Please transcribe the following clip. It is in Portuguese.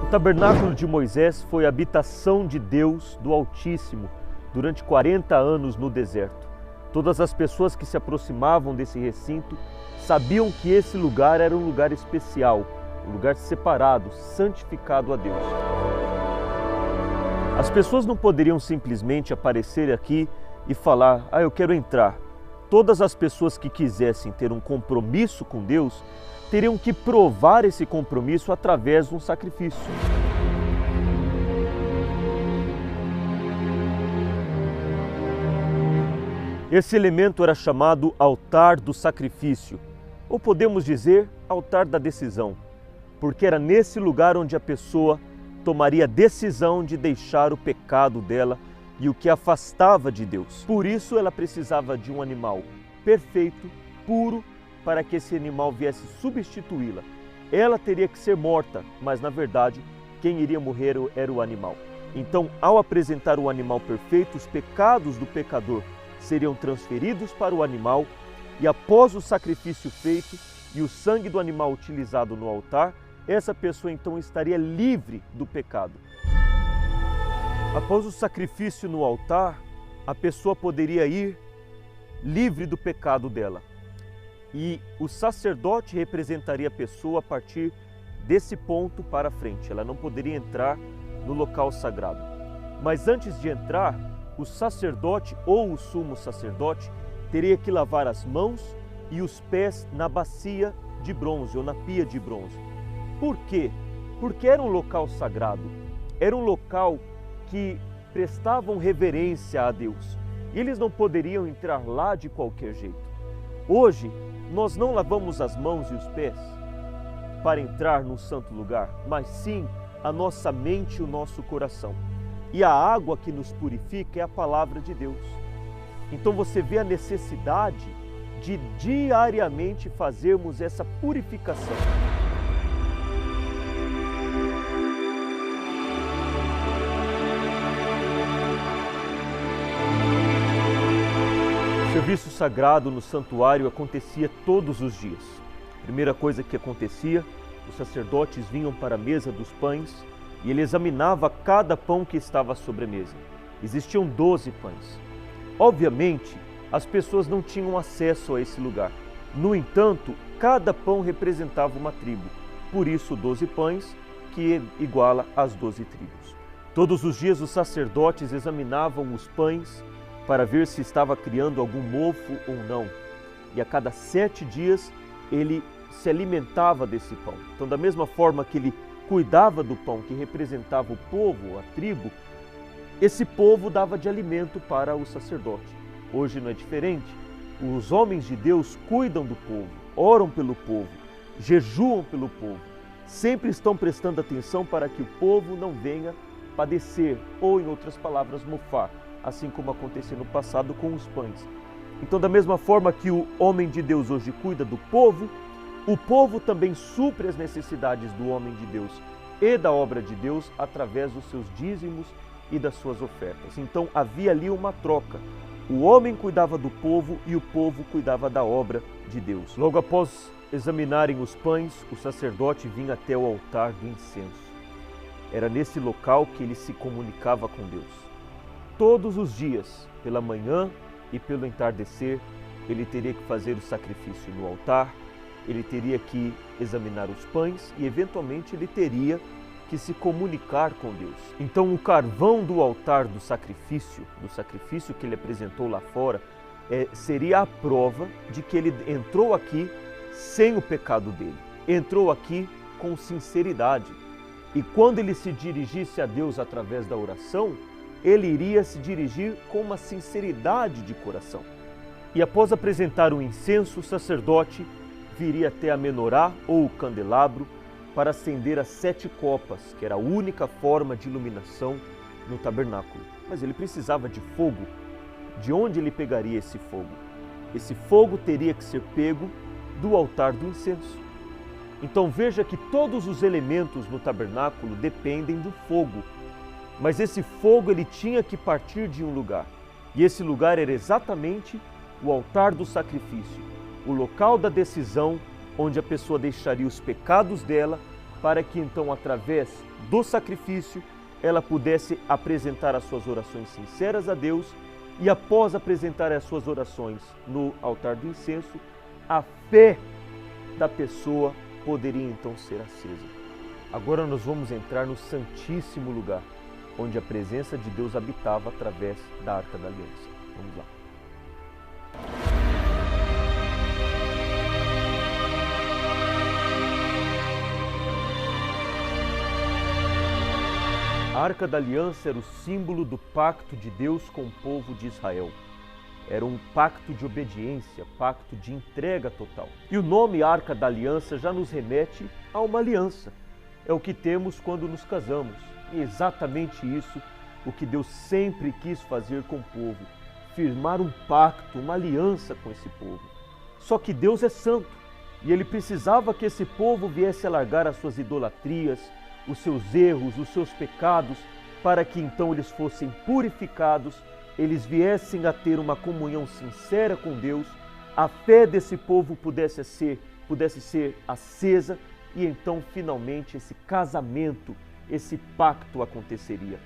O tabernáculo de Moisés foi a habitação de Deus, do Altíssimo, durante 40 anos no deserto. Todas as pessoas que se aproximavam desse recinto sabiam que esse lugar era um lugar especial, um lugar separado, santificado a Deus. As pessoas não poderiam simplesmente aparecer aqui e falar: eu quero entrar. Todas as pessoas que quisessem ter um compromisso com Deus teriam que provar esse compromisso através de um sacrifício. Esse elemento era chamado altar do sacrifício, ou podemos dizer altar da decisão, porque era nesse lugar onde a pessoa tomaria a decisão de deixar o pecado dela e o que a afastava de Deus. Por isso ela precisava de um animal perfeito, puro, para que esse animal viesse substituí-la. Ela teria que ser morta, mas na verdade quem iria morrer era o animal. Então, ao apresentar o animal perfeito, os pecados do pecador seriam transferidos para o animal e após o sacrifício feito e o sangue do animal utilizado no altar, essa pessoa então estaria livre do pecado. Após o sacrifício no altar, a pessoa poderia ir livre do pecado dela. E o sacerdote representaria a pessoa a partir desse ponto para frente. Ela não poderia entrar no local sagrado. Mas antes de entrar, o sacerdote ou o sumo sacerdote teria que lavar as mãos e os pés na bacia de bronze ou na pia de bronze. Por quê? Porque era um local sagrado. Era um local que prestavam reverência a Deus. E eles não poderiam entrar lá de qualquer jeito. Hoje, nós não lavamos as mãos e os pés para entrar num santo lugar, mas sim a nossa mente e o nosso coração. E a água que nos purifica é a palavra de Deus. Então você vê a necessidade de diariamente fazermos essa purificação. O serviço sagrado no santuário acontecia todos os dias. A primeira coisa que acontecia, os sacerdotes vinham para a mesa dos pães e ele examinava cada pão que estava sobre a mesa. Existiam 12 pães. Obviamente, as pessoas não tinham acesso a esse lugar. No entanto, cada pão representava uma tribo. Por isso, 12 pães, que iguala às 12 tribos. Todos os dias os sacerdotes examinavam os pães para ver se estava criando algum mofo ou não. E a cada 7 dias ele se alimentava desse pão. Então, da mesma forma que ele cuidava do pão que representava o povo, a tribo, esse povo dava de alimento para o sacerdote. Hoje não é diferente. Os homens de Deus cuidam do povo, oram pelo povo, jejuam pelo povo. Sempre estão prestando atenção para que o povo não venha padecer ou, em outras palavras, mofar, assim como acontecia no passado com os pães. Então, da mesma forma que o homem de Deus hoje cuida do povo, o povo também supre as necessidades do homem de Deus e da obra de Deus através dos seus dízimos e das suas ofertas. Então, havia ali uma troca. O homem cuidava do povo e o povo cuidava da obra de Deus. Logo após examinarem os pães, o sacerdote vinha até o altar do incenso. Era nesse local que ele se comunicava com Deus. Todos os dias, pela manhã e pelo entardecer, ele teria que fazer o sacrifício no altar, ele teria que examinar os pães e, eventualmente, ele teria que se comunicar com Deus. Então, o carvão do altar do sacrifício que ele apresentou lá fora, seria a prova de que ele entrou aqui sem o pecado dele, entrou aqui com sinceridade. E quando ele se dirigisse a Deus através da oração, ele iria se dirigir com uma sinceridade de coração. E após apresentar o incenso, o sacerdote viria até a menorá ou o candelabro para acender as 7 copas, que era a única forma de iluminação no tabernáculo. Mas ele precisava de fogo. De onde ele pegaria esse fogo? Esse fogo teria que ser pego do altar do incenso. Então veja que todos os elementos no tabernáculo dependem do fogo. Mas esse fogo ele tinha que partir de um lugar. E esse lugar era exatamente o altar do sacrifício, o local da decisão onde a pessoa deixaria os pecados dela para que então, através do sacrifício, ela pudesse apresentar as suas orações sinceras a Deus e, após apresentar as suas orações no altar do incenso, a fé da pessoa poderia então ser acesa. Agora nós vamos entrar no Santíssimo Lugar, onde a presença de Deus habitava através da Arca da Aliança. Vamos lá. A Arca da Aliança era o símbolo do pacto de Deus com o povo de Israel. Era um pacto de obediência, pacto de entrega total. E o nome Arca da Aliança já nos remete a uma aliança. É o que temos quando nos casamos. E é exatamente isso o que Deus sempre quis fazer com o povo. Firmar um pacto, uma aliança com esse povo. Só que Deus é santo e Ele precisava que esse povo viesse a largar as suas idolatrias, os seus erros, os seus pecados, para que então eles fossem purificados, eles viessem a ter uma comunhão sincera com Deus, a fé desse povo pudesse ser acesa e então finalmente esse casamento, esse pacto aconteceria.